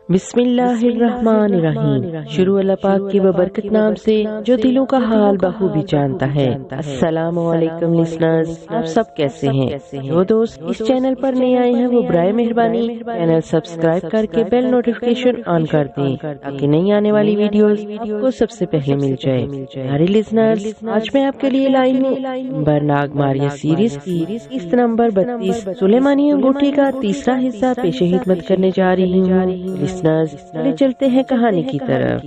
بسم اللہ الرحمن الرحیم۔ شروع اللہ پاک کے ببرکت نام سے جو دلوں کا حال بخوبی جانتا ہے۔ السلام علیکم لسنرز، آپ سب کیسے ہیں؟ جو دوست اس چینل پر نئے آئے ہیں وہ برائے مہربانی چینل سبسکرائب کر کے بیل نوٹیفیکیشن آن کر دیں تاکہ نئی آنے والی ویڈیوز آپ کو سب سے پہلے مل جائے۔ پیارے لسنرز، آج میں آپ کے لیے لائی ہوں برناگ ماریا سیریز کی قسط نمبر 32 سلیمانی انگوٹھی کا تیسرا حصہ پیش خدمت کرنے جا رہی ہوں۔ لسنرز، چلے چلتے ہیں کہانی کی طرف۔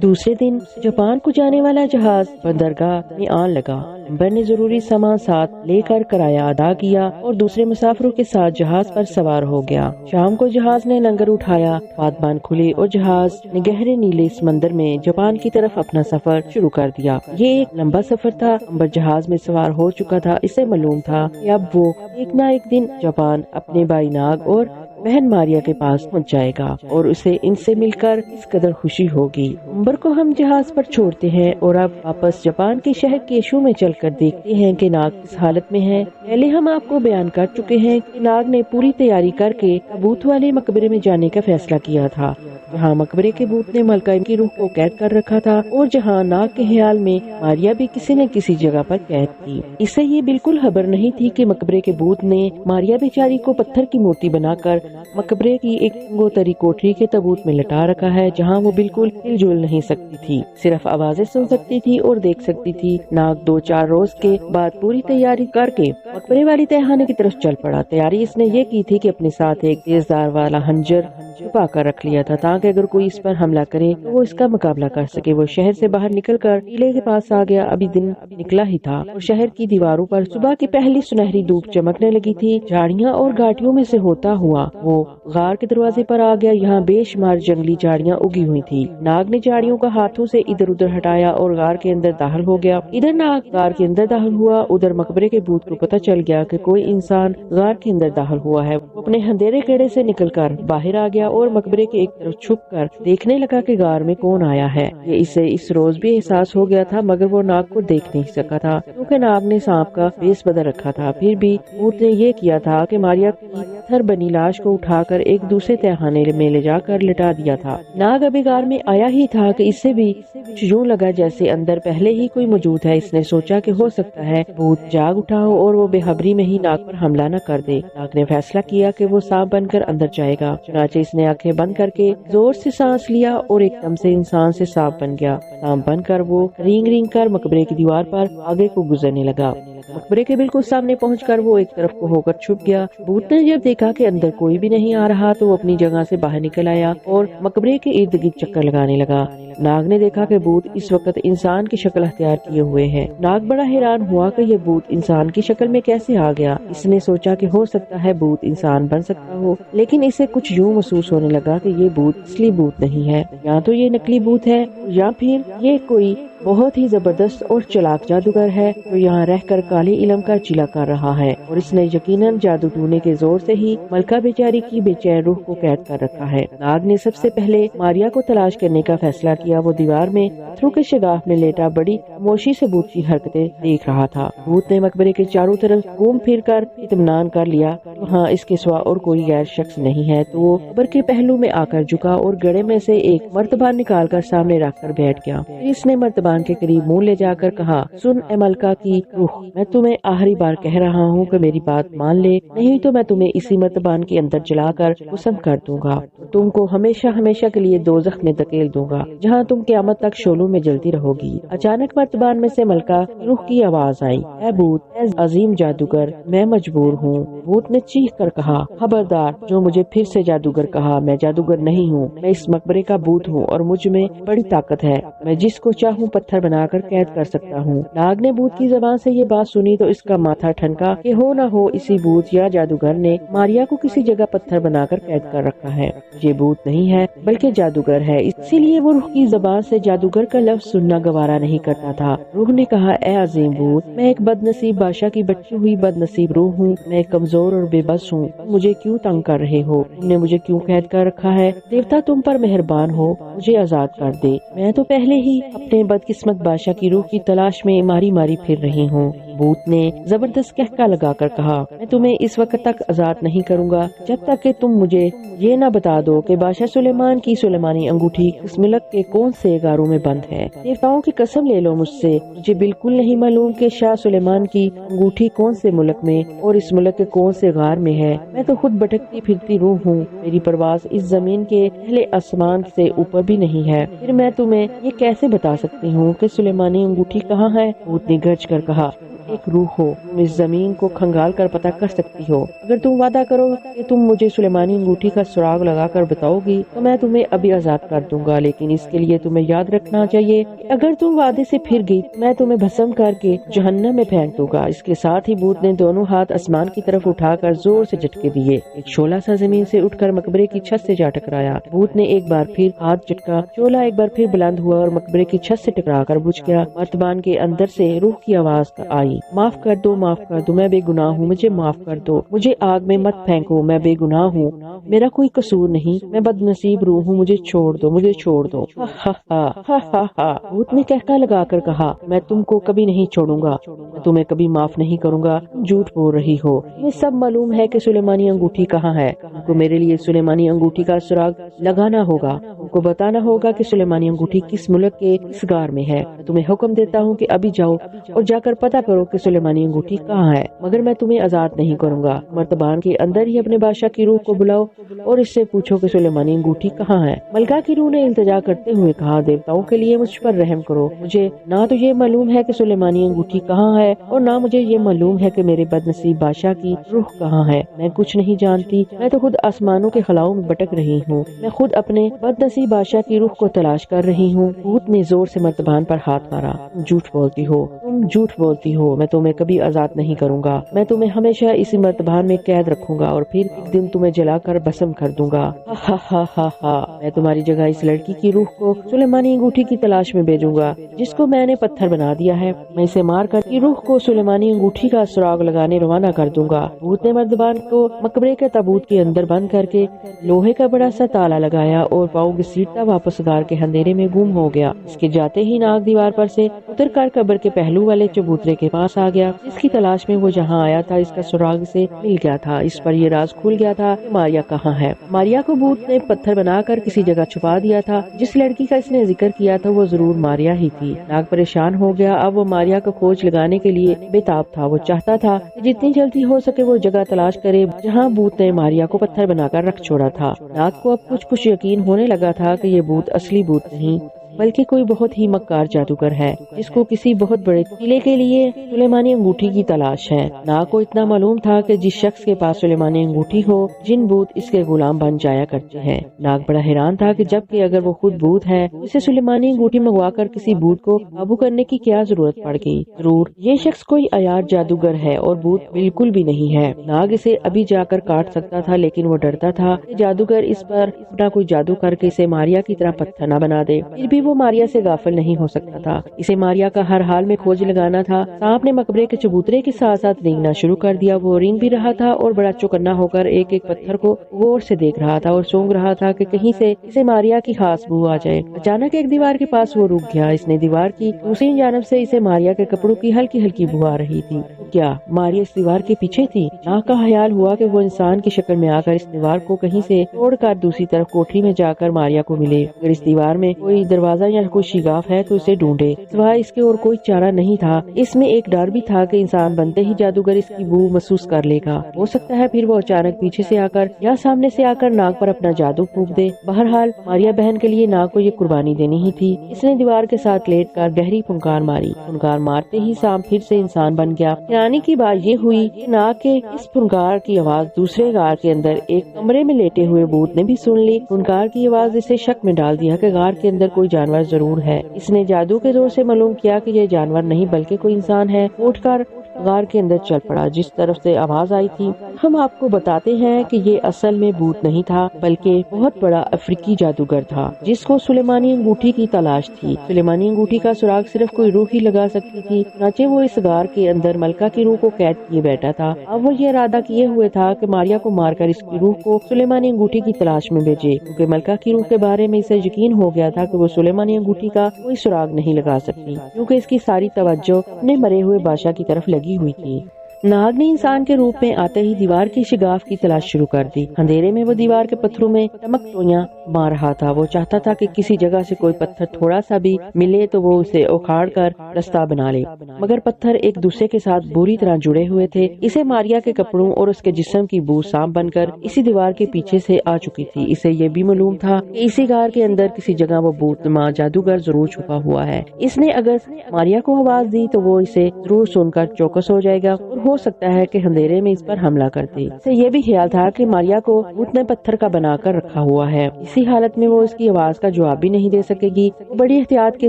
دوسرے دن جاپان کو جانے والا جہاز بندرگاہ میں آن لگا۔ امبر نے ضروری سامان ساتھ لے کر کرایہ ادا کیا اور دوسرے مسافروں کے ساتھ جہاز پر سوار ہو گیا۔ شام کو جہاز نے لنگر اٹھایا، پادمان کھلے اور جہاز نے گہرے نیلے سمندر میں جاپان کی طرف اپنا سفر شروع کر دیا۔ یہ ایک لمبا سفر تھا۔ امبر جہاز میں سوار ہو چکا تھا۔ اسے معلوم تھا کہ اب وہ ایک نہ ایک دن جاپان اپنے بھائی ناگ اور بہن ماریا کے پاس پہنچ جائے گا اور اسے ان سے مل کر اس قدر خوشی ہوگی۔ امبر کو ہم جہاز پر چھوڑتے ہیں اور اب واپس جاپان کے شہر کیشو میں چل کر دیکھتے ہیں کہ ناگ کس حالت میں ہے۔ پہلے ہم آپ کو بیان کر چکے ہیں کہ ناگ نے پوری تیاری کر کے تابوت والے مقبرے میں جانے کا فیصلہ کیا تھا، جہاں مقبرے کے بھوت نے ملکہ کی روح کو قید کر رکھا تھا اور جہاں ناگ کے خیال میں ماریا بھی کسی نہ کسی جگہ پر قید تھی۔ اسے یہ بالکل خبر نہیں تھی کہ مقبرے کے بھوت نے ماریا بیچاری کو پتھر کی مورتی بنا کر مقبرے کی ایک گوتری کوٹری کے تابوت میں لٹا رکھا ہے، جہاں وہ بالکل ہل جل نہیں سکتی تھی، صرف آوازیں سن سکتی تھی اور دیکھ سکتی تھی۔ ناگ 2-4 روز کے بعد پوری تیاری کر کے مقبرے والی تہخانے کی طرف چل پڑا۔ تیاری اس نے یہ کی تھی کہ اپنے ساتھ ایک تیز دھار والا خنجر چھپا کر رکھ لیا تھا تاکہ اگر کوئی اس پر حملہ کرے تو وہ اس کا مقابلہ کر سکے۔ وہ شہر سے باہر نکل کر ٹیلے کے پاس آ گیا۔ ابھی دن نکلا ہی تھا اور شہر کی دیواروں پر صبح کی پہلی سنہری دھوپ چمکنے لگی تھی۔ جھاڑیاں اور گھاٹیوں میں سے ہوتا ہوا وہ غار کے دروازے پر آ گیا۔ یہاں بے شمار جنگلی جھاڑیاں اگی ہوئی تھی۔ ناگ نے جھاڑیوں کا ہاتھوں سے ادھر ادھر ہٹایا اور غار کے اندر داخل ہو گیا۔ ادھر ناگ غار کے اندر داخل ہوا، ادھر مقبرے کے بھوت کو پتہ چل گیا کہ کوئی انسان غار کے اندر داخل ہوا ہے۔ وہ اپنے اندھیرے کیڑے سے نکل کر باہر آ گیا اور مقبرے کے ایک طرف چھپ کر دیکھنے لگا کہ غار میں کون آیا ہے۔ یہ اسے اس روز بھی احساس ہو گیا تھا، مگر وہ ناگ کو دیکھ نہیں سکا تھا کیونکہ ناگ نے سانپ کا بیس بدل رکھا تھا۔ پھر بھی بھوت نے یہ کیا تھا کہ ماریا کی پتھر بنی لاش کو اٹھا کر ایک دوسرے تہخانے میں لے جا کر لٹا دیا تھا۔ ناگ ابھی غار میں آیا ہی تھا کہ اسے بھی کچھ یوں لگا جیسے اندر پہلے ہی کوئی موجود ہے۔ اس نے سوچا کہ ہو سکتا ہے بھوت جاگ اٹھا ہو اور وہ بے خبری میں ہی ناگ پر حملہ نہ کر دے۔ ناگ نے فیصلہ کیا کہ وہ سانپ بن کر اندر جائے گا، چنانچہ اس نے آنکھیں بند کر کے زور سے سانس لیا اور ایک دم سے انسان سے سانپ بن گیا۔ سانپ بن کر وہ رینگ رینگ کر مقبرے کی دیوار پر آگے کو گزرنے لگا۔ مقبرے کے بالکل سامنے پہنچ کر وہ ایک طرف کو ہو کر چھپ گیا۔ بھوت نے جب دیکھا کہ اندر کوئی بھی نہیں آ رہا تو وہ اپنی جگہ سے باہر نکل آیا اور مقبرے کے ارد گرد چکر لگانے لگا۔ ناگ نے دیکھا کہ بھوت اس وقت انسان کی شکل اختیار کیے ہوئے ہے۔ ناگ بڑا حیران ہوا کہ یہ بھوت انسان کی شکل میں کیسے آ گیا۔ اس نے سوچا کہ ہو سکتا ہے بھوت انسان بن سکتا ہو، لیکن اسے کچھ یوں محسوس ہونے لگا کہ یہ بھوت اصلی بھوت نہیں ہے، یا تو یہ نقلی بھوت ہے یا پھر یہ کوئی بہت ہی زبردست اور چلاک جادوگر ہے جو یہاں رہ کر کالے علم کا چلا کر رہا ہے اور اس نے یقیناً جادو ٹونے کے زور سے ہی ملکہ بیچاری کی بے چین روح کو قید کر رکھا ہے۔ ناگ نے سب سے پہلے ماریا کو تلاش کرنے کا فیصلہ کیا۔ وہ دیوار میں پتھروں کے شگاف میں لیٹا بڑی خاموشی سے بھوت کی حرکتیں دیکھ رہا تھا۔ بھوت نے مقبرے کے چاروں طرف گھوم پھر کر اطمینان کر لیا وہاں اس کے سوا اور کوئی غیر شخص نہیں ہے تو وہ قبر کے پہلو میں آ کر جھکا اور گڑے میں سے ایک مرتبہ نکال کر سامنے رکھ کر بیٹھ گیا۔ پھر اس نے مرتبان کے قریب منہ لے جا کر کہا، سن اے ملکہ کی روح، میں تمہیں آخری بار کہہ رہا ہوں کہ میری بات مان لے، نہیں تو میں تمہیں اسی مرتبان کے اندر جلا کر قسم کر دوں گا، تم کو ہمیشہ ہمیشہ کے لیے دوزخ میں دھکیل دوں گا جہاں تم قیامت تک شعلوں میں جلتی رہو گی۔ اچانک مرتبان میں سے ملکہ روح کی آواز آئی، اے بھوت، اے عظیم جادوگر، میں مجبور ہوں۔ بھوت نے چیخ کر کہا، خبردار، جو مجھے پھر سے جادوگر کہا، میں جادوگر نہیں ہوں، میں اس مقبرے کا بھوت ہوں اور مجھ میں بڑی طاقت ہے، میں جس کو چاہوں پتھر بنا کر قید کر سکتا ہوں۔ ناگ نے بھوت کی زبان سے یہ بات سنی تو اس کا ماتھا ٹھنکا کہ ہو نہ ہو اسی بھوت یا جادوگر نے ماریا کو کسی جگہ پتھر بنا کر قید کر رکھا ہے۔ یہ بھوت نہیں ہے بلکہ جادوگر ہے، اسی لیے وہ روح کی زبان سے جادوگر کا لفظ سننا گوارا نہیں کرتا تھا۔ روح نے کہا، اے عظیم بھوت، میں ایک بد نصیب بادشاہ کی بچی ہوئی بد نصیب روح ہوں، میں کمزور اور بے بس ہوں، مجھے کیوں تنگ کر رہے ہو؟ تم نے مجھے کیوں قید کر رکھا ہے؟ دیوتا تم پر مہربان ہو، مجھے آزاد کر دے، میں تو پہلے ہی اپنے بدقسمت بادشاہ کی روح کی تلاش میں ماری ماری پھر رہی ہوں۔ بھوت نے زبردست کہکا لگا کر کہا، میں تمہیں اس وقت تک آزاد نہیں کروں گا جب تک کہ تم مجھے یہ نہ بتا دو کہ بادشاہ سلیمان کی سلیمانی انگوٹھی اس ملک کے کون سے غاروں میں بند ہے۔ دیوتاؤں کی قسم لے لو مجھ سے، مجھے بالکل نہیں معلوم کہ شاہ سلیمان کی انگوٹھی کون سے ملک میں اور اس ملک کے کون سے غار میں ہے۔ میں تو خود بھٹکتی پھرتی روح ہوں، میری پرواز اس زمین کے پہلے آسمان سے اوپر بھی نہیں ہے، پھر میں تمہیں یہ کیسے بتا سکتی ہوں کہ سلیمانی انگوٹھی کہاں ہے؟ بھوت نے گرج کر کہا، ایک روح ہو، تم اس زمین کو کھنگال کر پتہ کر سکتی ہو۔ اگر تم وعدہ کرو کہ تم مجھے سلیمانی انگوٹھی کا سراغ لگا کر بتاؤ گی تو میں تمہیں ابھی آزاد کر دوں گا، لیکن اس کے لیے تمہیں یاد رکھنا چاہیے کہ اگر تم وعدے سے پھر گئی میں تمہیں بھسم کر کے جہنم میں پھینک دوں گا۔ اس کے ساتھ ہی بھوت نے دونوں ہاتھ آسمان کی طرف اٹھا کر زور سے جھٹکے دیے۔ ایک شعلہ سا زمین سے اٹھ کر مقبرے کی چھت سے جا ٹکرایا۔ بھوت نے ایک بار پھر ہاتھ جھٹکا، شعلہ ایک بار پھر بلند ہوا اور مقبرے کی چھت سے ٹکرا کر بجھ گیا۔ مرتبان کے اندر سے روح کی آواز آئی، معاف کر دو، معاف کر دو، میں بے گناہ ہوں، مجھے معاف کر دو، مجھے آگ میں مت پھینکو، میں بے گناہ ہوں، میرا کوئی قصور نہیں، میں بد نصیب روح ہوں، مجھے چھوڑ دو، مجھے چھوڑ دو۔ ہا ہا ہا ہا ہا ہا، بھوت نے کہکا لگا کر کہا، میں تم کو کبھی نہیں چھوڑوں گا، میں تمہیں کبھی معاف نہیں کروں گا، تم جھوٹ بول رہی ہو، تمہیں سب معلوم ہے کہ سلیمانی انگوٹھی کہاں ہے، تم کو میرے لیے سلیمانی انگوٹھی کا سراغ لگانا ہوگا، تم کو بتانا ہوگا کہ سلیمانی انگوٹھی کس ملک کے کس غار میں ہے۔ میں تمہیں حکم دیتا ہوں کہ ابھی جاؤ اور جا کر پتہ کرو کہ سلیمانی انگوٹھی کہاں ہے، مگر میں تمہیں آزاد نہیں کروں گا۔ مرتبان کے اندر ہی اپنے بادشاہ کی روح کو بلاؤ اور اس سے پوچھو کہ سلیمانی انگوٹھی کہاں ہے۔ ملکہ کی روح نے التجا کرتے ہوئے کہا، دیوتاؤں کے لیے مجھ پر رحم کرو، مجھے نہ تو یہ معلوم ہے کہ سلیمانی انگوٹھی کہاں ہے اور نہ مجھے یہ معلوم ہے کہ میرے بد نصیب بادشاہ کی روح کہاں ہے۔ میں کچھ نہیں جانتی، میں تو خود آسمانوں کے خلاؤں میں بھٹک رہی ہوں، میں خود اپنے بد نصیب بادشاہ کی روح کو تلاش کر رہی ہوں۔ بھوت نے زور سے مرتبان پر ہاتھ مارا، تم جھوٹ بولتی ہو، تم جھوٹ بولتی ہو، میں تمہیں کبھی آزاد نہیں کروں گا، میں تمہیں ہمیشہ اسی مرتبان میں قید رکھوں گا اور پھر ایک دن تمہیں جلا کر بھسم کر دوں گا۔ ہا ہا ہا ہا ہا، میں تمہاری جگہ اس لڑکی کی روح کو سلیمانی انگوٹھی کی تلاش میں بھیجوں گا جس کو میں نے پتھر بنا دیا ہے، میں اسے مار کر کی روح کو سلیمانی انگوٹھی کا سراغ لگانے روانہ کر دوں گا۔ بھوت نے مرتبان کو مقبرے کے تابوت کے اندر بند کر کے لوہے کا بڑا سا تالا لگایا اور پاؤں گھسیٹتا واپس غار کے اندھیرے میں گم ہو گیا۔ اس کے جاتے ہی ناگ دیوار پر سے اتر کر قبر کے پہلو والے چبوترے کے پاس آ گیا، جس کی تلاش میں وہ جہاں آیا تھا اس کا سراغ سے مل گیا تھا۔ اس پر یہ راز کھل گیا تھا کہ ماریا کہاں ہے۔ ماریا کو بھوت نے پتھر بنا کر کسی جگہ چھپا دیا تھا، جس لڑکی کا اس نے ذکر کیا تھا وہ ضرور ماریا ہی تھی۔ ناگ پریشان ہو گیا، اب وہ ماریا کو کھوج لگانے کے لیے بے تاب تھا۔ وہ چاہتا تھا کہ جتنی جلدی ہو سکے وہ جگہ تلاش کرے جہاں بھوت نے ماریا کو پتھر بنا کر رکھ چھوڑا تھا۔ ناگ کو اب کچھ یقین ہونے لگا تھا کہ یہ بھوت اصلی بھوت نہیں بلکہ کوئی بہت ہی مکار جادوگر ہے جس کو کسی بہت بڑے قلعے کے لیے سلیمانی انگوٹھی کی تلاش ہے۔ ناگ کو اتنا معلوم تھا کہ جس شخص کے پاس سلیمانی انگوٹھی ہو جن بھوت اس کے غلام بن جایا کرتے ہیں۔ ناگ بڑا حیران تھا کہ جبکہ اگر وہ خود بھوت ہے اسے سلیمانی انگوٹھی منگوا کر کسی بھوت کو قابو کرنے کی کیا ضرورت پڑ گئی؟ ضرور یہ شخص کوئی عیار جادوگر ہے اور بھوت بالکل بھی نہیں ہے۔ ناگ اسے ابھی جا کر کاٹ سکتا تھا لیکن وہ ڈرتا تھا کہ جادوگر اس پر اپنا کوئی جادو کر کے اسے ماریا کی طرح پتھر نہ بنا دے۔ پھر بھی وہ ماریا سے غافل نہیں ہو سکتا تھا، اسے ماریا کا ہر حال میں کھوج لگانا تھا۔ سانپ نے مقبرے کے چبوترے کے ساتھ ساتھ رینگنا شروع کر دیا، وہ رینگ بھی رہا تھا اور بڑا چوکنا ہو کر ایک ایک پتھر کو غور سے دیکھ رہا تھا اور سونگ رہا تھا کہ کہیں سے اسے ماریا کی خاص بو آ جائے۔ اچانک ایک دیوار کے پاس وہ رک گیا، اس نے دیوار کی دوسری جانب سے اسے ماریا کے کپڑوں کی ہلکی ہلکی بو آ رہی تھی۔ کیا ماریا اس دیوار کے پیچھے تھی؟ ناگ کا خیال ہوا کہ وہ انسان کی شکل میں آ کر اس دیوار کو کہیں سے توڑ کر دوسری طرف کوٹری میں جا کر ماریا کو ملے۔ اگر اس دیوار میں کوئی دروازہ یا کوئی شگاف ہے تو اسے ڈھونڈے، سوائے اس کے اور کوئی چارہ نہیں تھا۔ اس میں ایک ڈر بھی تھا کہ انسان بنتے ہی جادوگر اس کی بو محسوس کر لے گا، ہو سکتا ہے پھر وہ اچانک پیچھے سے آ کر یا سامنے سے آ کر ناگ پر اپنا جادو پھونک دے۔ بہرحال ماریا بہن کے لیے ناگ کو یہ قربانی دینی ہی تھی۔ اس نے دیوار کے ساتھ لیٹ کر گہری پھنکار ماری، پھنکار مارتے ہی سانپ پھر سے انسان بن گیا۔ حیرانی کی بات یہ ہوئی کہ ناگ کے اس پھنکار کی آواز دوسرے غار کے اندر ایک کمرے میں لیٹے ہوئے بھوت نے بھی سن لی۔ پھنکار کی آواز اسے شک میں ڈال دیا کہ غار کے اندر کوئی جانور ضرور ہے۔ اس نے جادو کے زور سے معلوم کیا کہ یہ جانور نہیں بلکہ کوئی انسان ہے۔ اٹھ کر غار کے اندر چل پڑا جس طرف سے آواز آئی تھی۔ ہم آپ کو بتاتے ہیں کہ یہ اصل میں بھوت نہیں تھا بلکہ بہت بڑا افریقی جادوگر تھا جس کو سلیمانی انگوٹھی کی تلاش تھی۔ سلیمانی انگوٹھی کا سراغ صرف کوئی روح ہی لگا سکتی تھی، چنانچہ وہ اس غار کے اندر ملکہ کی روح کو قید کیے بیٹھا تھا۔ اب وہ یہ ارادہ کیے ہوئے تھا کہ ماریا کو مار کر اس کی روح کو سلیمانی انگوٹھی کی تلاش میں بھیجے، کیونکہ ملکہ کی روح کے بارے میں اسے یقین ہو گیا تھا کہ وہ سلیمانی انگوٹھی کا کوئی سراغ نہیں لگا سکتی، کیونکہ اس کی ساری توجہ اپنے مرے ہوئے بادشاہ کی طرف لگی لگی ہوئی تھی۔ ناگ نے انسان کے روپ میں آتے ہی دیوار کی شگاف کی تلاش شروع کر دی۔ اندھیرے میں وہ دیوار کے پتھروں میں ٹمک ٹویاں مار رہا تھا۔ وہ چاہتا تھا کہ کسی جگہ سے کوئی پتھر تھوڑا سا بھی ملے تو وہ اسے اکھاڑ کر رستہ بنا لے، مگر پتھر ایک دوسرے کے ساتھ بری طرح جڑے ہوئے تھے۔ اسے ماریا کے کپڑوں اور اس کے جسم کی بو سانپ بن کر اسی دیوار کے پیچھے سے آ چکی تھی۔ اسے یہ بھی معلوم تھا کہ اسی غار کے اندر کسی جگہ وہ بھوت نما جادوگر ضرور چھپا ہوا ہے۔ اس نے اگر ماریا کو آواز دی تو وہ اسے ضرور سن کر چوکس ہو جائے گا اور ہو سکتا ہے کہ اندھیرے میں اس پر حملہ کر دے۔ اسے یہ بھی خیال تھا کہ ماریا کو بھوت نے پتھر کا بنا کر رکھا ہوا ہے، اسی حالت میں وہ اس کی آواز کا جواب بھی نہیں دے سکے گی۔ وہ بڑی احتیاط کے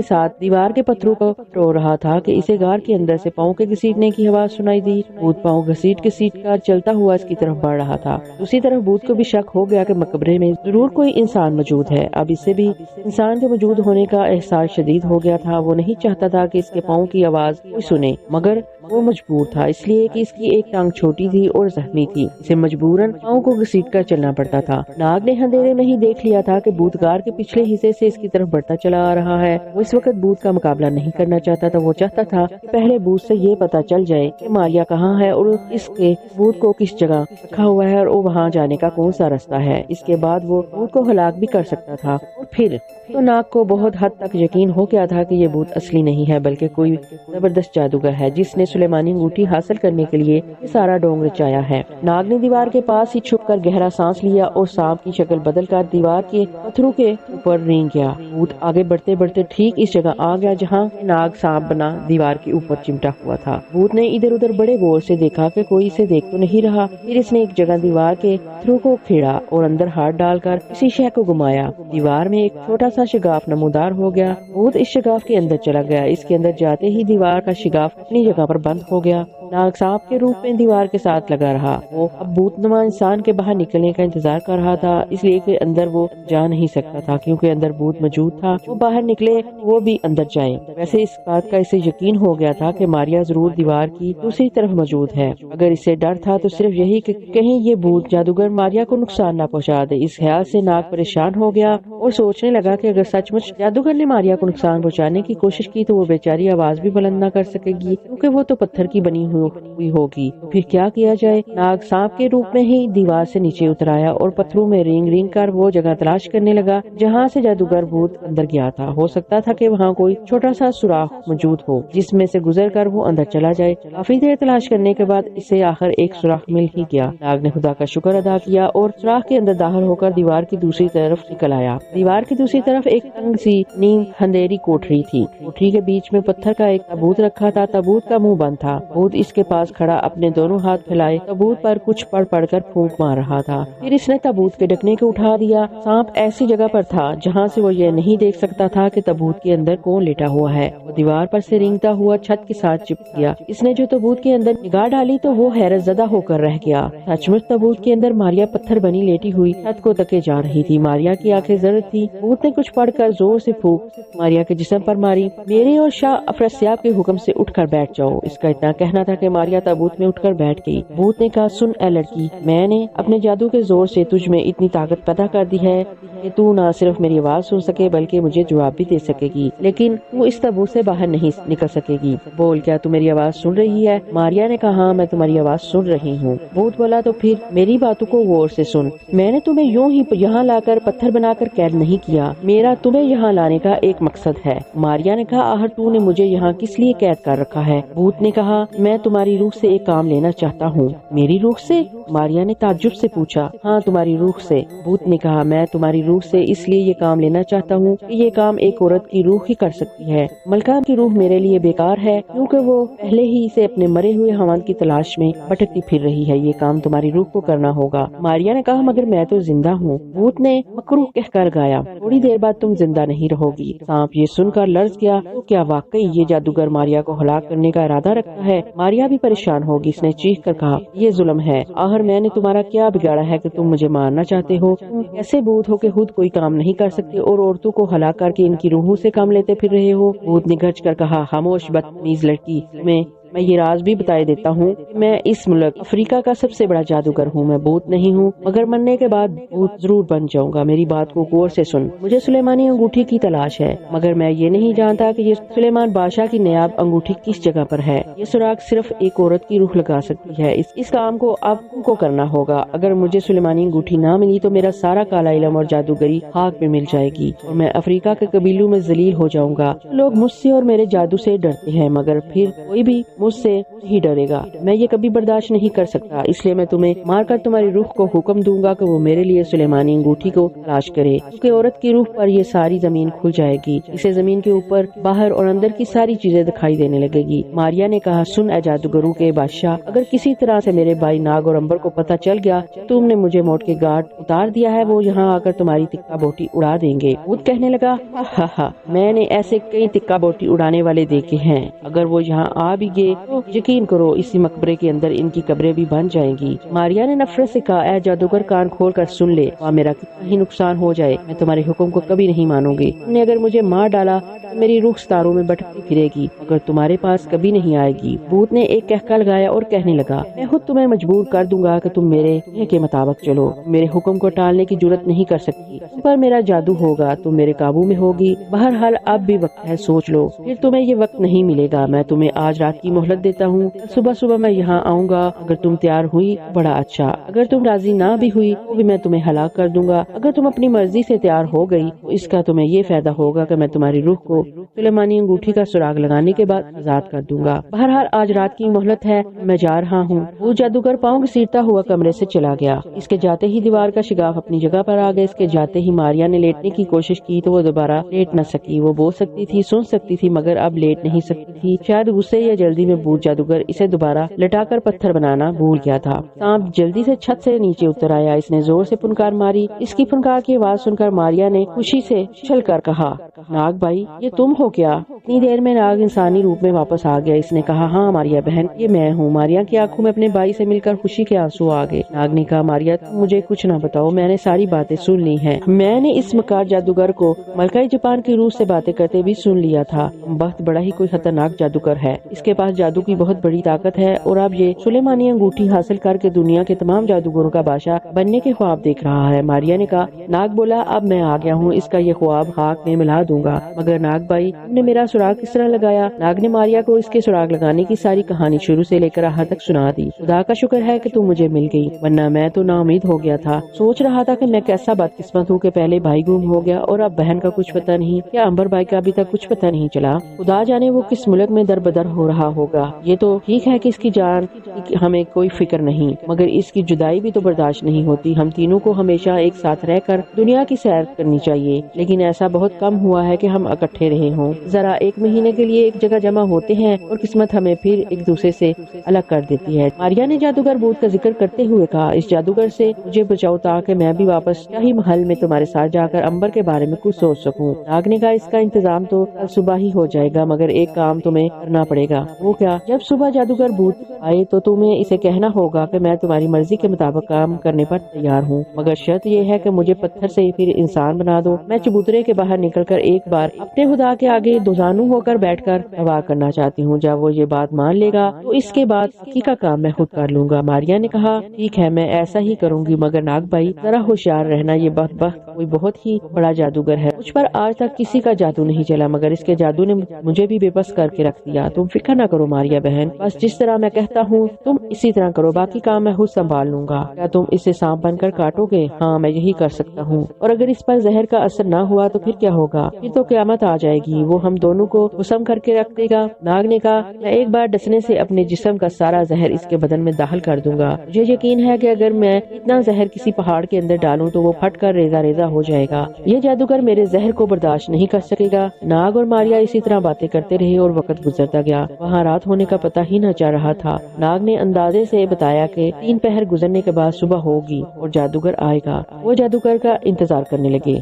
ساتھ دیوار کے پتھروں کو ٹو رہا تھا کہ اسے غار کے اندر سے پاؤں کے گھسیٹنے کی آواز سنائی دی۔ بھوت پاؤں گھسیٹ کر چلتا ہوا اس کی طرف بڑھ رہا تھا۔ دوسری طرف بھوت کو بھی شک ہو گیا کہ مقبرے میں ضرور کوئی انسان موجود ہے۔ اب اسے بھی انسان کے موجود ہونے کا احساس شدید ہو گیا تھا۔ وہ نہیں چاہتا تھا کہ اس کے پاؤں کی آواز کوئی سنے، مگر وہ مجبور تھا، اس لیے کہ اس کی ایک ٹانگ چھوٹی تھی اور زخمی تھی۔ اسے مجبوراً پاؤں کو گھسیٹ کر چلنا پڑتا تھا۔ ناگ نے اندھیرے میں ہی دیکھ لیا تھا کہ بھوت غار کے پچھلے حصے سے اس کی طرف بڑھتا چلا آ رہا ہے۔ وہ اس وقت بھوت کا مقابلہ نہیں کرنا چاہتا تھا۔ وہ چاہتا تھا کہ پہلے بھوت سے یہ پتا چل جائے کہ ماریا کہاں ہے اور اس کے بھوت کو کس جگہ رکھا ہوا ہے اور وہاں جانے کا کون سا راستہ ہے۔ اس کے بعد وہ بھوت کو ہلاک بھی کر سکتا تھا۔ اور پھر تو ناگ کو بہت حد تک یقین ہو گیا تھا کہ یہ بھوت اصلی نہیں ہے بلکہ کوئی زبردست جادوگر ہے جس نے سلیمانی انگوٹھی حاصل کرنے کے لیے یہ سارا ڈونگ رچایا ہے۔ ناگ نے دیوار کے پاس ہی چھپ کر گہرا سانس لیا اور سانپ کی شکل بدل کر دیوار کے پتھروں کے اوپر رینگ گیا۔ بھوت آگے بڑھتے بڑھتے ٹھیک اس جگہ آ گیا جہاں ناگ سانپ بنا دیوار کے اوپر چمٹا ہوا تھا۔ بھوت نے ادھر ادھر بڑے غور سے دیکھا کہ کوئی اسے دیکھ تو نہیں رہا۔ پھر اس نے ایک جگہ دیوار کے پتھروں کو کھیڑا اور اندر ہاتھ ڈال کر کسی شے کو گھمایا۔ دیوار میں ایک چھوٹا سا شگاف نمودار ہو گیا۔ بھوت اس شگاف کے اندر چلا گیا۔ اس کے اندر جاتے ہی دیوار کا شگاف اپنی جگہ پر بند ہو گیا۔ ناگ سانپ کے روپ میں دیوار کے ساتھ لگا رہا۔ وہ اب بھوت نما انسان کے باہر نکلنے کا انتظار کر رہا تھا، اس لیے کہ اندر وہ جا نہیں سکتا تھا کیونکہ اندر بھوت موجود تھا۔ وہ باہر نکلے وہ بھی اندر جائیں۔ ویسے اس بات کا اسے یقین ہو گیا تھا کہ ماریا ضرور دیوار کی دوسری طرف موجود ہے۔ اگر اسے ڈر تھا تو صرف یہی کہ کہیں یہ بھوت جادوگر ماریا کو نقصان نہ پہنچا دے۔ اس خیال سے ناگ پریشان ہو گیا اور سوچنے لگا کہ اگر سچ مچ جادوگر نے ماریا کو نقصان پہنچانے کی کوشش کی تو وہ بیچاری آواز بھی بلند نہ کر سکے گی کیونکہ وہ تو پتھر کی بنی ہوئی ہوگی۔ پھر کیا کیا جائے؟ ناگ سانپ کے روپ میں ہی دیوار سے نیچے اتر آیا اور پتھروں میں رینگ رینگ کر وہ جگہ تلاش کرنے لگا جہاں سے جادوگر بھوت اندر گیا تھا۔ ہو سکتا تھا کہ وہاں کوئی چھوٹا سا سوراخ موجود ہو جس میں سے گزر کر وہ اندر چلا جائے۔ کافی دیر تلاش کرنے کے بعد اسے آخر ایک سوراخ مل ہی گیا۔ ناگ نے خدا کا شکر ادا کیا اور سوراخ کے اندر داخل ہو کر دیوار کی دوسری طرف نکل آیا۔ دیوار کی دوسری طرف ایک تنگ سی نیم اندھیری کوٹری تھی۔ کوٹری کے بیچ میں پتھر کا ایک تابوت رکھا تھا۔ تابوت کا منہ بند تھا۔ بھوت اس کے پاس کھڑا اپنے دونوں ہاتھ پھیلائے تابوت پر کچھ پڑھ کر پھونک مار رہا تھا۔ پھر اس نے تابوت کے ڈھکنے کو اٹھا دیا۔ سانپ ایسی جگہ پر تھا جہاں سے وہ یہ نہیں دیکھ سکتا تھا کہ تابوت کے اندر کون لیٹا ہوا ہے۔ وہ دیوار پر سے رینگتا ہوا چھت کے ساتھ چپک گیا۔ اس نے جو تابوت کے اندر نگاہ ڈالی تو وہ حیرت زدہ ہو کر رہ گیا۔ سچ مچ تابوت کے اندر ماریا پتھر بنی لیٹی ہوئی چھت کو تکے جا رہی تھی۔ ماریا کی آنکھیں زرد تھی۔ بھوت نے کچھ پڑھ کر زور سے پھونک ماریا کے جسم پر ماری۔ میرے اور شاہ افراسیاب کے حکم سے اٹھ کر بیٹھ جاؤ۔ اس کا اتنا کہنا تھا کہ ماریا تابوت میں اٹھ کر بیٹھ گئی۔ بھوت نے کہا، سن اے لڑکی، میں نے اپنے جادو کے زور سے تجھ میں اتنی طاقت پیدا کر دی ہے کہ تو نہ صرف میری آواز سن سکے بلکہ مجھے جواب بھی دے سکے گی، لیکن وہ اس تابوت سے باہر نہیں نکل سکے گی۔ بول، کیا تو میری آواز سن رہی ہے؟ ماریا نے کہا، ہاں میں تمہاری آواز سن رہی ہوں۔ بھوت بولا، تو پھر میری باتوں کو غور سے سن۔ میں نے تمہیں یوں ہی یہاں لا کر پتھر بنا کر قید نہیں کیا، میرا تمہیں یہاں لانے کا ایک مقصد ہے۔ ماریا نے کہا، آخر تو نے مجھے یہاں کس لیے قید کر رکھا ہے؟ بھوت نے کہا، میں تمہاری روح سے ایک کام لینا چاہتا ہوں۔ میری روح سے؟ ماریا نے تعجب سے پوچھا۔ ہاں، تمہاری روح سے۔ بھوت نے کہا، میں تمہاری روح سے اس لیے یہ کام لینا چاہتا ہوں کہ یہ کام ایک عورت کی روح ہی کر سکتی ہے۔ ملکہ کی روح میرے لیے بیکار ہے کیونکہ وہ پہلے ہی سے اپنے مرے ہوئے خاوند کی تلاش میں بھٹکتی پھر رہی ہے۔ یہ کام تمہاری روح کو کرنا ہوگا۔ ماریا نے کہا، مگر میں تو زندہ ہوں۔ بھوت نے مکروہ کہہ کر گایا، تھوڑی دیر بعد تم زندہ نہیں رہو گی۔ سانپ یہ سن کر لرز گیا، تو کیا واقعی یہ جادوگر ماریا کو ہلاک کرنے کا ارادہ رکھتا ہے؟ ماریا بھی پریشان ہوگی۔ اس نے چیخ کر کہا، یہ ظلم ہے۔ آخر میں نے تمہارا کیا بگاڑا ہے کہ تم مجھے مارنا چاہتے ہو؟ تم ایسے بھوت ہو کہ خود کوئی کام نہیں کر سکتے اور عورتوں کو ہلاک کر کے ان کی روحوں سے کام لیتے پھر رہے ہو۔ بھوت نے گرج کر کہا، خاموش بدتمیز لڑکی، تمہیں میں یہ راز بھی بتائے دیتا ہوں کہ میں اس ملک افریقہ کا سب سے بڑا جادوگر ہوں. میں بھوت نہیں ہوں، مگر مرنے کے بعد بھوت ضرور بن جاؤں گا. میری بات کو غور سے سن. مجھے سلیمانی انگوٹھی کی تلاش ہے، مگر میں یہ نہیں جانتا کہ یہ سلیمان بادشاہ کی نیاب انگوٹھی کس جگہ پر ہے. یہ سراغ صرف ایک عورت کی روح لگا سکتی ہے. اس کام کو اب تم کو کرنا ہوگا. اگر مجھے سلیمانی انگوٹھی نہ ملی تو میرا سارا کالا علم اور جادوگری خاک میں مل جائے گی اور میں افریقہ کے قبیلوں میں ذلیل ہو جاؤں گا. لوگ مجھ سے اور میرے جادو سے ڈرتے ہیں، مگر پھر کوئی بھی مجھ سے نہیں ڈرے گا. میں یہ کبھی برداشت نہیں کر سکتا، اس لیے میں تمہیں مار کر تمہاری روح کو حکم دوں گا کہ وہ میرے لیے سلیمانی انگوٹھی کو تلاش کرے، کیونکہ عورت کی روح پر یہ ساری زمین کھل جائے گی. اسے زمین کے اوپر، باہر اور اندر کی ساری چیزیں دکھائی دینے لگے گی. ماریا نے کہا، سن اے جادوگروں کے بادشاہ، اگر کسی طرح سے میرے بھائی ناگ اور امبر کو پتہ چل گیا تم نے مجھے موت کے گھاٹ اتار دیا ہے، وہ یہاں آ کر تمہاری تکا بوٹی اڑا دیں گے. بھوت کہنے لگا، ہا ہا، میں نے ایسے کئی تکا بوٹی اڑانے والے دیکھے ہیں. اگر وہ یہاں آ بھی گئے تو یقین کرو اسی مقبرے کے اندر ان کی قبریں بھی بن جائیں گی. ماریا نے نفرت سے کہا، اے جادوگر، کان کھول کر سن لے، میرا کتنا ہی نقصان ہو جائے میں تمہارے حکم کو کبھی نہیں مانوں گی. تم نے اگر مجھے مار ڈالا تو میری روح ستاروں میں بھٹکتی پھرے گی مگر تمہارے پاس کبھی نہیں آئے گی. بھوت نے ایک کہکا لگایا اور کہنے لگا، میں خود تمہیں مجبور کر دوں گا کہ تم میرے کہنے کے مطابق چلو. میرے حکم کو ٹالنے کی جرات نہیں کر سکتی. تم پر میرا جادو ہوگا، تم میرے قابو میں ہوگی. بہرحال اب بھی وقت ہے، سوچ لو، پھر تمہیں یہ وقت نہیں ملے گا. میں تمہیں آج رات کی مہلت دیتا ہوں. صبح صبح میں یہاں آؤں گا. اگر تم تیار ہوئی بڑا اچھا، اگر تم راضی نہ بھی ہوئی تو بھی میں تمہیں ہلاک کر دوں گا. اگر تم اپنی مرضی سے تیار ہو گئی تو اس کا تمہیں یہ فائدہ ہوگا کہ میں تمہاری روح کو سلیمانی انگوٹھی کا سراغ لگانے کے بعد آزاد کر دوں گا. بہرحال آج رات کی مہلت ہے، میں جا رہا ہوں. وہ جادوگر پاؤں گھسیٹتا ہوا کمرے سے چلا گیا. اس کے جاتے ہی دیوار کا شگاف اپنی جگہ پر آ گیا. اس کے جاتے ہی ماریا نے لیٹنے کی کوشش کی تو وہ دوبارہ لیٹ نہ سکی. وہ بول سکتی تھی، سن سکتی تھی، مگر اب لیٹ نہیں سکتی تھی. شاید غصے یا جلدی میں بھوت جادوگر اسے دوبارہ لٹا کر پتھر بنانا بھول گیا تھا. سانپ جلدی سے چھت سے نیچے اتر آیا. اس نے زور سے پھنکار ماری. اس کی پھنکار کی آواز سن کر ماریا نے خوشی سے چل کر کہا، ناگ بھائی، یہ تم ہو کیا؟ اتنی دیر میں ناگ انسانی روپ میں واپس آ گیا. اس نے کہا، ہاں ماریا بہن، یہ میں ہوں. ماریا کی آنکھوں میں اپنے بھائی سے مل کر خوشی کے آنسو آ گئے. ناگ نے کہا، ماریا تم مجھے کچھ نہ بتاؤ، میں نے ساری باتیں سن لی ہیں. میں نے اس مکار جادوگر کو ملکہ جاپان کی روح سے باتیں کرتے بھی سن لیا تھا. بہت بڑا ہی کوئی خطرناک جادوگر ہے. اس کے پاس جادو کی بہت بڑی طاقت ہے اور اب یہ سلیمانی انگوٹھی حاصل کر کے دنیا کے تمام جادوگروں کا بادشاہ بننے کے خواب دیکھ رہا ہے. ماریا نے کہا، ناگ بولا، اب میں آ گیا ہوں، اس کا یہ خواب خاک میں ملا دوں گا. مگر ناگ بھائی، تم نے میرا سراغ کس طرح لگایا؟ ناگ نے ماریا کو اس کے سراغ لگانے کی ساری کہانی شروع سے لے کر آخر تک سنا دی. خدا کا شکر ہے کہ تم مجھے مل گئی، ورنہ میں تو نا امید ہو گیا تھا. سوچ رہا تھا کہ میں کیسا بدقسمت ہوں کہ پہلے بھائی گم ہو گیا اور اب بہن کا کچھ پتہ نہیں، کیا امبر بھائی کا ابھی تک کچھ پتہ نہیں چلا. خدا جانے وہ کس ملک میں در بدر ہو رہا ہوگا. یہ تو ٹھیک ہے کہ اس کی جان کی ہمیں کوئی فکر نہیں، مگر اس کی جدائی بھی تو برداشت نہیں ہوتی. ہم تینوں کو ہمیشہ ایک ساتھ رہ کر دنیا کی سیر کرنی چاہیے، لیکن ایسا بہت کم ہوا ہے کہ ہم اکٹھے رہے ہوں. ذرا ایک مہینے کے لیے ایک جگہ جمع ہوتے ہیں اور قسمت ہمیں پھر ایک دوسرے سے الگ کر دیتی ہے. ماریا نے جادوگر بھوت کا ذکر کرتے ہوئے کہا، اس جادوگر سے مجھے بچاؤ تاکہ میں بھی واپس شاہی محل میں تمہارے ساتھ جا کر امبر کے بارے میں کچھ سوچ سکوں. ناگ نے کہا، اس کا انتظام تو کل صبح ہی ہو جائے گا، مگر ایک کام تمہیں کرنا پڑے گا. وہ کیا؟ جب صبح جادوگر بھوت آئے تو تمہیں اسے کہنا ہوگا کہ میں تمہاری مرضی کے مطابق کام کرنے پر تیار ہوں، مگر شرط یہ ہے کہ مجھے پتھر سے پھر انسان بنا دو. میں چبوترے کے باہر نکل کر ایک بار اپنے خدا کے آگے دوزانو ہو کر بیٹھ کر دعا کرنا چاہتی ہوں. جب وہ یہ بات مان لے گا تو اس کے بعد باقی کا کام میں خود کر لوں گا. ماریا نے کہا، ٹھیک ہے، میں ایسا ہی کروں گی، مگر ناگ بھائی ذرا ہوشیار رہنا. یہ بدبخت کوئی بہت ہی بڑا جادوگر ہے. مجھ پر آج تک کسی کا جادو نہیں چلا، مگر اس کے جادو نے مجھے بھی بے بس کر کے رکھ دیا. تم فکر نہ کرو ماریا بہن، بس جس طرح میں کہتا ہوں تم اسی طرح کرو، باقی کام میں خود سنبھال لوں گا. کیا تم اسے سانپ بن کر کاٹو گے؟ ہاں، میں یہی کر سکتا ہوں. اور اگر اس پر زہر کا اثر نہ ہوا تو پھر کیا ہوگا؟ پھر تو قیامت آ جائے گی، وہ ہم دونوں کو غسم کر کے رکھ دے گا. ناگ نے کہا، میں ایک بار ڈسنے سے اپنے جسم کا سارا زہر اس کے بدن میں داخل کر دوں گا. مجھے یقین ہے کہ اگر میں اتنا زہر کسی پہاڑ کے اندر ڈالوں تو وہ پھٹ کر ریزہ ریزہ ہو جائے گا. یہ جادوگر میرے زہر کو برداشت نہیں کر سکے گا. ناگ اور ماریا اسی طرح باتیں کرتے رہے اور وقت گزرتا گیا. وہاں رات ہونے کا پتہ ہی نہ چل رہا تھا. ناگ نے اندازے سے بتایا کہ 3 پہر گزرنے کے بعد صبح ہوگی اور جادوگر آئے گا. وہ جادوگر کا انتظار کرنے لگے.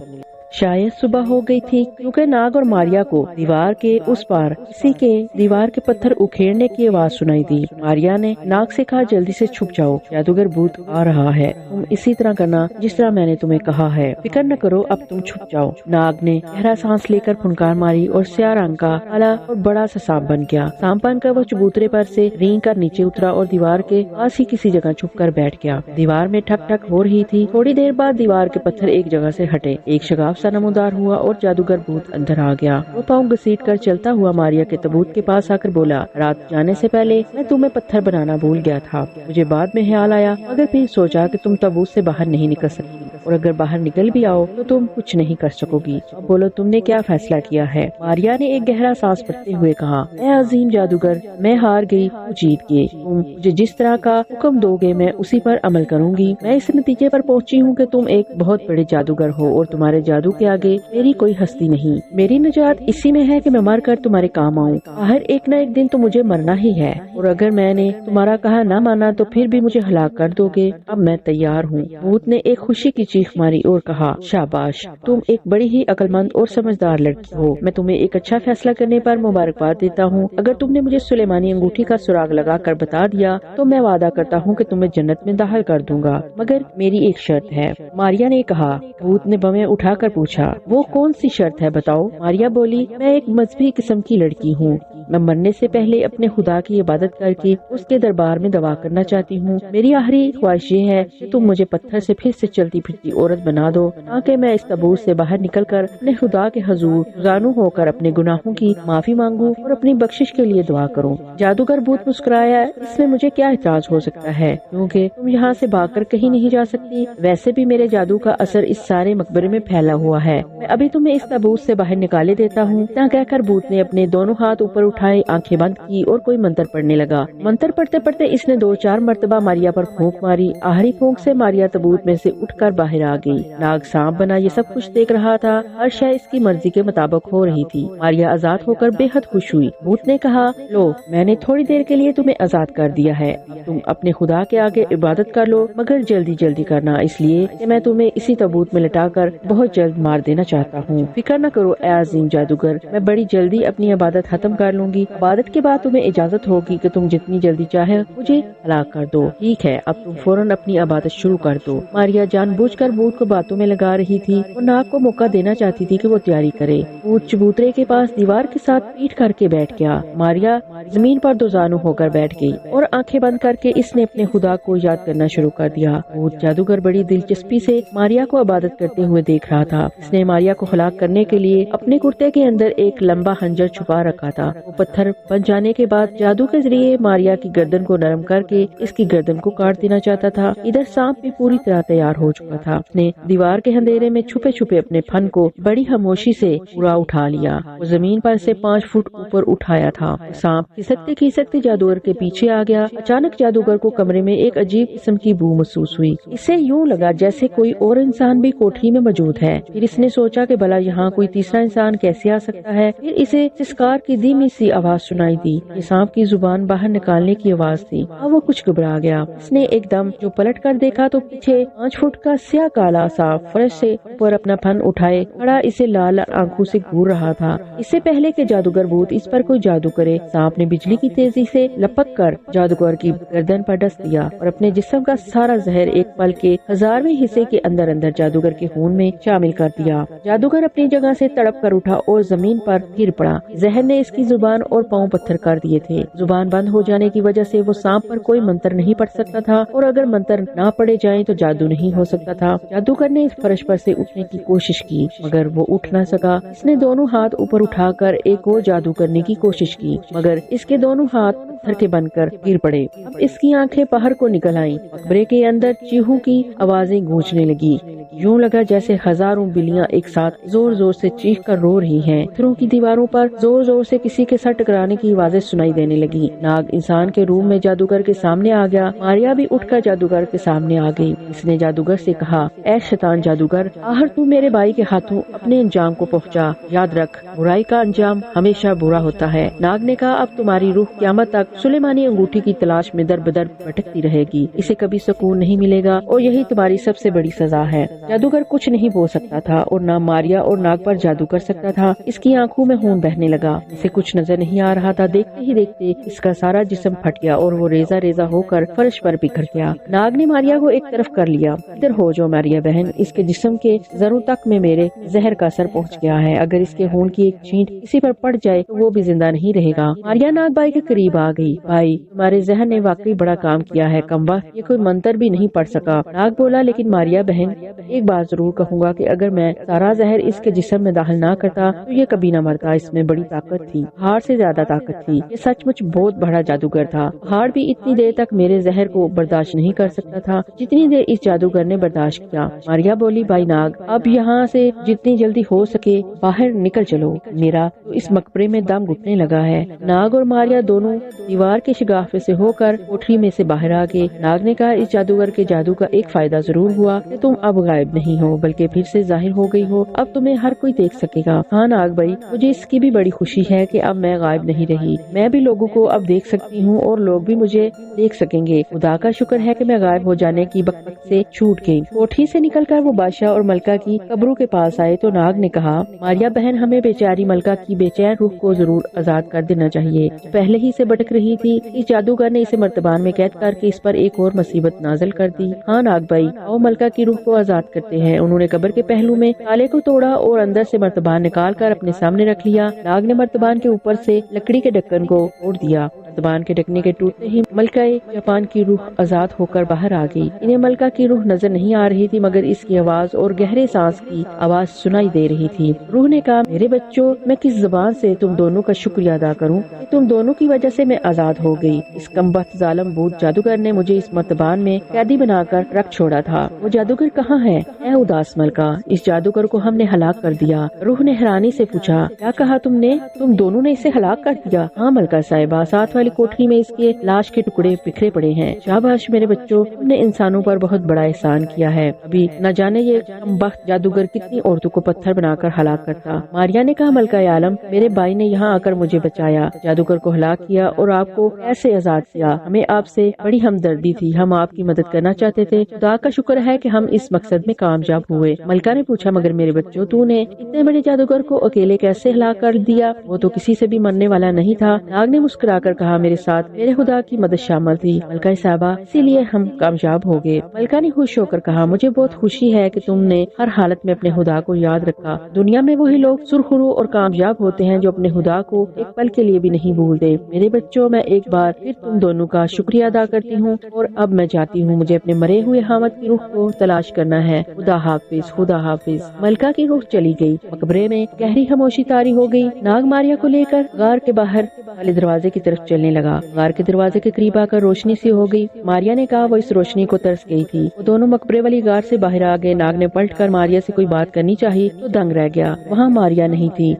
شاید صبح ہو گئی تھی کیونکہ ناگ اور ماریا کو دیوار کے اس پار کسی کے دیوار کے پتھر اکھیڑنے کی آواز سنائی دی۔ ماریا نے ناگ سے کہا جلدی سے چھپ جاؤ، جادوگر بھوت آ رہا ہے، تم اسی طرح کرنا جس طرح میں نے تمہیں کہا ہے، فکر نہ کرو، اب تم چھپ جاؤ۔ ناگ نے گہرا سانس لے کر پھنکار ماری اور سیاہ رنگ کا کالا اور بڑا سا سانپ بن گیا۔ سانپ بن کر وہ چبوترے پر سے رینگ کر نیچے اترا اور دیوار کے پاس ہی کسی جگہ چھپ کر بیٹھ گیا۔ دیوار میں ٹھک ٹھک ہو رہی تھی۔ تھوڑی دیر بعد دیوار کے پتھر ایک جگہ سے ہٹے، ایک شگاف سا نمودار ہوا اور جادوگر بھوت اندر آ گیا۔ وہ پاؤں گھسیٹ کر چلتا ہوا ماریا کے تابوت کے پاس آ کر بولا، رات جانے سے پہلے میں تمہیں پتھر بنانا بھول گیا تھا، مجھے بعد میں خیال آیا، مگر پھر سوچا کہ تم تابوت سے باہر نہیں نکل سکتی، اور اگر باہر نکل بھی آؤ تو تم کچھ نہیں کر سکو گی۔ اب بولو تم نے کیا فیصلہ کیا ہے؟ ماریا نے ایک گہرا سانس بھرتے ہوئے کہا، اے عظیم جادوگر، میں ہار گئی، تو جیت گئی، تم مجھے جس طرح کا حکم دو گے میں اسی پر عمل کروں گی۔ میں اس نتیجے پر پہنچی ہوں کہ تم ایک بہت بڑے جادوگر ہو اور تمہارے جادو کے آگے میری کوئی ہستی نہیں۔ میری نجات اسی میں ہے کہ میں مر کر تمہارے کام آؤں، آخر ایک نہ ایک دن تو مجھے مرنا ہی ہے، اور اگر میں نے تمہارا کہا نہ مانا تو پھر بھی مجھے ہلاک کر دو گے۔ اب میں تیار ہوں۔ بھوت نے ایک خوشی کی چیخ ماری اور کہا، شاباش، تم ایک بڑی ہی عقل مند اور سمجھدار لڑکی ہو، میں تمہیں ایک اچھا فیصلہ کرنے پر مبارکباد دیتا ہوں۔ اگر تم نے مجھے سلیمانی انگوٹھی کا سراغ لگا کر بتا دیا تو میں وعدہ کرتا ہوں کہ تمہیں جنت میں داخل کر دوں گا، مگر میری ایک شرط ہے، ماریا نے کہا۔ بھوت نے بمیں اٹھا کر پوچھا، وہ کون سی شرط ہے بتاؤ؟ ماریا بولی، میں ایک مذہبی قسم کی لڑکی ہوں، میں مرنے سے پہلے اپنے خدا کی عبادت کر کے اس کے دربار میں دعا کرنا چاہتی ہوں۔ میری آخری خواہش یہ ہے کہ تم مجھے پتھر سے پھر سے چلتی پھرتی عورت بنا دو تاکہ میں اس تابوت سے باہر نکل کر اپنے خدا کے حضور روزانو ہو کر اپنے گناہوں کی معافی مانگوں اور اپنی بخشش کے لیے دعا کروں۔ جادوگر بھوت مسکرایا، اس میں مجھے کیا اعتراض ہو سکتا ہے، کیونکہ تم یہاں سے بھاگ کر کہیں نہیں جا سکتی، ویسے بھی میرے جادو کا اثر اس سارے مقبرے میں پھیلا ہوا ہے، میں ابھی تمہیں اس تابوت سے باہر نکالے دیتا ہوں۔ اتنا کہہ کر بھوت نے اپنے دونوں ہاتھ اوپر اٹھائے، آنکھیں بند کی اور کوئی منتر پڑھنے لگا۔ منتر پڑھتے پڑھتے اس نے 2-4 مرتبہ ماریا پر پھونک ماری، آخری پھونک سے ماریا تابوت میں سے اٹھ کر باہر آ گئی۔ ناگ سانپ بنا یہ سب کچھ دیکھ رہا تھا، ہر شے اس کی مرضی کے مطابق ہو رہی تھی۔ ماریا آزاد ہو کر بے حد خوش ہوئی۔ بھوت نے کہا، لو، میں نے تھوڑی دیر کے لیے تمہیں آزاد کر دیا ہے، تم اپنے خدا کے آگے عبادت کر لو، مگر جلدی جلدی کرنا، اس لیے کہ میں تمہیں اسی تابوت میں لٹا کر بہت جلد مار دینا چاہتا ہوں۔ فکر نہ کرو اے عظیم جادوگر، میں بڑی جلدی اپنی عبادت ختم کر لوں گی، عبادت کے بعد تمہیں اجازت ہوگی کہ تم جتنی جلدی چاہے مجھے ہلاک کر دو۔ ٹھیک ہے، اب تم فوراً اپنی عبادت شروع کر دو۔ ماریا جان بوجھ کر بھوت کو باتوں میں لگا رہی تھی اور ناگ کو موقع دینا چاہتی تھی کہ وہ تیاری کرے۔ بھوت چبوترے کے پاس دیوار کے ساتھ پیٹ کر کے بیٹھ گیا۔ ماریا زمین پر دوزانو ہو کر بیٹھ گئی اور آنکھیں بند کر کے اس نے اپنے خدا کو یاد کرنا شروع کر دیا۔ بھوت جادوگر بڑی دلچسپی سے ماریا کو عبادت کرتے ہوئے دیکھ رہا تھا۔ اس نے ماریا کو ہلاک کرنے کے لیے اپنے کرتے کے اندر ایک لمبا خنجر چھپا رکھا تھا۔ وہ پتھر بن جانے کے بعد جادو کے ذریعے ماریا کی گردن کو نرم کر کے اس کی گردن کو کاٹ دینا چاہتا تھا۔ ادھر سانپ بھی پوری طرح تیار ہو چکا تھا۔ اس نے دیوار کے اندھیرے میں چھپے چھپے اپنے پھن کو بڑی خاموشی سے پورا اٹھا لیا۔ وہ زمین پر سے 5 فٹ اوپر اٹھایا تھا۔ سانپ کھسکتے کھسکتے جادوگر کے پیچھے آ گیا۔ اچانک جادوگر کو کمرے میں ایک عجیب قسم کی بو محسوس ہوئی۔ اسے یوں لگا جیسے کوئی اور انسان بھی کوٹھی میں موجود ہے۔ پھر اس نے سوچا کہ بھلا یہاں کوئی تیسرا انسان کیسے آ سکتا ہے۔ پھر اسے سسکار کی دھیمی سی آواز سنائی دی۔ یہ سانپ کی زبان باہر نکالنے کی آواز تھی۔ اب وہ کچھ گھبرا گیا۔ اس نے ایک دم جو پلٹ کر دیکھا تو پیچھے 5 فٹ کا سیاہ کالا سانپ فرش سے اوپر اپنا پھن اٹھائے کھڑا اسے لال آنکھوں سے گھور رہا تھا۔ اس سے پہلے کہ جادوگر بھوت اس پر کوئی جادو کرے، سانپ نے بجلی کی تیزی سے لپک کر جادوگر کی گردن پر ڈس دیا اور اپنے جسم کا سارا زہر ایک پل کے 1000ویں حصے کے اندر اندر جادوگر کے خون میں شامل کر دیا۔ جادوگر اپنی جگہ سے تڑپ کر اٹھا اور زمین پر گر پڑا۔ زہر نے اس کی زبان اور پاؤں پتھر کر دیے تھے۔ زبان بند ہو جانے کی وجہ سے وہ سانپ پر کوئی منتر نہیں پڑھ سکتا تھا، اور اگر منتر نہ پڑے جائیں تو جادو نہیں ہو سکتا تھا۔ جادوگر نے اس فرش پر سے اٹھنے کی کوشش کی مگر وہ اٹھ نہ سکا۔ اس نے دونوں ہاتھ اوپر اٹھا کر ایک اور جادو کرنے کی کوشش کی مگر اس کے دونوں ہاتھ پتھر کے بن کر گر پڑے۔ اب اس کی آنکھیں باہر کو نکل آئیں۔ مقبرے کے اندر چیخوں کی آوازیں گونجنے لگی۔ یوں لگا جیسے ہزاروں بلیاں ایک ساتھ زور زور سے چیخ کر رو رہی ہیں۔ پتھروں کی دیواروں پر زور زور سے کسی کے سر ٹکرانے کی آوازیں سنائی دینے لگی۔ ناگ انسان کے روپ میں جادوگر کے سامنے آ گیا۔ ماریا بھی اٹھ کر جادوگر کے سامنے آ گئی۔ اس نے جادوگر سے کہا، اے شیطان جادوگر، آخر تو میرے بھائی کے ہاتھوں اپنے انجام کو پہنچا۔ یاد رکھ، برائی کا انجام ہمیشہ برا ہوتا ہے۔ ناگ نے کہا، اب تمہاری روح قیامت تک سلیمانی انگوٹھی کی تلاش میں در بدر بھٹکتی رہے گی، اسے کبھی سکون نہیں ملے گا اور یہی تمہاری سب سے بڑی سزا ہے۔ جادوگر کچھ نہیں بول سکتا تھا اور نہ ماریا اور ناگ پر جادو کر سکتا تھا۔ اس کی آنکھوں میں خون بہنے لگا، اسے کچھ نظر نہیں آ رہا تھا۔ دیکھتے ہی دیکھتے اس کا سارا جسم پھٹ گیا اور وہ ریزہ ریزہ ہو کر فرش پر بکھر گیا۔ ناگ نے ماریا کو ایک طرف کر لیا۔ ادھر ہو جو ماریا بہن، اس کے جسم کے ذروں تک میں میرے زہر کا اثر پہنچ گیا ہے، اگر اس کے خون کی ایک چھینٹ کسی پر پڑ جائے تو وہ بھی زندہ نہیں رہے گا۔ ماریا ناگ بھائی کے قریب آ گئی۔ بھائی، تمہارے زہر نے واقعی بڑا کام کیا ہے، کمبخت، یہ کوئی منتر بھی نہیں پڑھ سکا۔ ناگ بولا، لیکن ماریا بہن، ایک بات ضرور کہوں گا کہ اگر میں سارا زہر اس کے جسم میں داخل نہ کرتا تو یہ کبھی نہ مرتا۔ اس میں بڑی طاقت تھی، پہاڑ سے زیادہ طاقت تھی۔ یہ سچ مچ بہت بڑا جادوگر تھا۔ پہاڑ بھی اتنی دیر تک میرے زہر کو برداشت نہیں کر سکتا تھا جتنی دیر اس جادوگر نے برداشت کیا۔ ماریا بولی، بھائی ناگ، اب یہاں سے جتنی جلدی ہو سکے باہر نکل چلو، میرا تو اس مقبرے میں دم گھٹنے لگا ہے۔ ناگ اور ماریا دونوں دیوار کے شگافے سے ہو کر کوٹری میں سے باہر آ گئے۔ ناگ نے کہا، اس جادوگر کے جادو کا ایک فائدہ ضرور ہوا کہ تم اب غائب نہیں ہو بلکہ پھر سے ظاہر ہو گئی ہو، اب تمہیں ہر کوئی دیکھ سکے گا۔ ہاں ناگ بھائی، مجھے اس کی بھی بڑی خوشی ہے کہ اب میں غائب نہیں رہی، میں بھی لوگوں کو اب دیکھ سکتی ہوں اور لوگ بھی مجھے دیکھ سکیں گے۔ خدا کا شکر ہے کہ میں غائب ہو جانے کی بکبک سے چھوٹ گئی۔ کوٹھی سے نکل کر وہ بادشاہ اور ملکہ کی قبروں کے پاس آئے تو ناگ نے کہا، ماریا بہن، ہمیں بیچاری ملکہ کی بے چین روح کو ضرور آزاد کر دینا چاہیے، پہلے ہی سے بھٹک رہی تھی۔ اس جادوگر نے اسے مرتبان میں قید کر کے اس پر ایک اور مصیبت نازل کر دی۔ ہاں ناگ بھائی، آؤ ملکہ کی روح کو آزاد کرتے ہیں۔ انہوں نے قبر کے پہلو میں تالے کو توڑا اور اندر سے مرتبان نکال کر اپنے سامنے رکھ لیا۔ ناگ نے مرتبان کے اوپر سے لکڑی کے ڈھکن کو توڑ دیا۔ مرتبان کے ڈھکنے کے ٹوٹتے ہی ملکہ جاپان کی روح آزاد ہو کر باہر آ گئی۔ انہیں ملکہ کی روح نظر نہیں آ رہی تھی مگر اس کی آواز اور گہرے سانس کی آواز سنائی دے رہی تھی۔ روح نے کہا، میرے بچوں، میں کس زبان سے تم دونوں کا شکریہ ادا کروں کہ تم دونوں کی وجہ سے میں آزاد ہو گئی۔ اس کمبخت ظالم بھوت جادوگر نے مجھے اس مرتبان میں قیدی بنا کر رکھ چھوڑا تھا۔ وہ جادوگر کہاں ہے؟ اے اداس ملکہ، اس جادوگر کو ہم نے ہلاک کر دیا۔ روح نے حیرانی سے پوچھا، کیا کہا تم نے؟ تم دونوں نے اسے ہلاک کر دیا؟ ہاں ملکہ صاحبہ، ساتھ والی کوٹری میں اس کے لاش کے ٹکڑے بکھرے پڑے ہیں۔ شاباش میرے بچوں، تم نے انسانوں پر بہت بڑا احسان کیا ہے، ابھی نہ جانے یہ کمبخت جادوگر کتنی عورتوں کو پتھر بنا کر ہلاک کرتا۔ ماریا نے کہا، ملکہ عالم، میرے بھائی نے یہاں آ کر مجھے بچایا، جادوگر کو ہلاک کیا اور آپ کو ایسے آزاد کیا۔ ہمیں آپ سے بڑی ہمدردی تھی، ہم آپ کی مدد کرنا چاہتے تھے۔ خدا کا شکر ہے کہ ہم اس مقصد میں کامیاب ہوئے۔ ملکہ نے پوچھا، مگر میرے بچوں، تو نے اتنے بڑے جادوگر کو اکیلے کیسے ہلاک کر دیا؟ وہ تو کسی سے بھی مرنے والا نہیں تھا۔ ناگ نے مسکرا کر کہا، میرے ساتھ میرے خدا کی مدد شامل تھی ملکہ صاحبہ، اسی لیے ہم کامیاب ہو گئے۔ ملکہ نے خوش ہو کر کہا، مجھے بہت خوشی ہے کہ تم نے ہر حالت میں اپنے خدا کو یاد رکھا۔ دنیا میں وہی لوگ سرخرو اور کامیاب ہوتے ہیں جو اپنے خدا کو ایک پل کے لیے بھی نہیں بھولتے۔ میرے بچوں، میں ایک بار پھر تم دونوں کا شکریہ ادا کرتی ہوں اور اب میں جاتی ہوں، مجھے اپنے مرے ہوئے حامد کی روح کو تلاش کرنا ہے۔ خدا حافظ، خدا حافظ۔ ملکہ کی روح چلی گئی۔ مقبرے میں گہری خاموشی طاری ہو گئی۔ ناگ ماریا کو لے کر غار کے باہر والے دروازے کی طرف چلنے لگا۔ غار کے دروازے کے قریب آ کر روشنی سی ہو گئی۔ ماریا نے کہا، وہ اس روشنی کو ترس گئی تھی۔ وہ دونوں مقبرے والی غار سے باہر آ گئے۔ ناگ نے پلٹ کر ماریا سے کوئی بات کرنی چاہی تو دنگ رہ گیا، وہاں ماریا نہیں تھی۔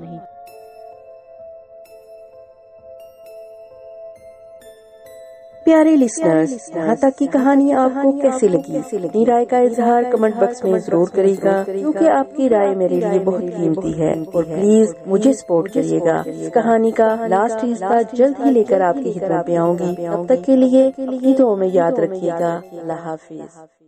پیارے لسنرز، یہاں تک کی کہانی آپ کو کیسی لگی؟ اپنی رائے کا اظہار کمنٹ باکس میں ضرور کرے گا، کیونکہ آپ کی رائے میرے لیے بہت قیمتی ہے۔ اور پلیز مجھے سپورٹ کریے گا۔ اس کہانی کا لاسٹ حصہ جلد ہی لے کر آپ کی خدمت میں آؤں گی۔ تب تک کے لیے اپنی دعاؤں میں یاد رکھیے گا۔ اللہ حافظ۔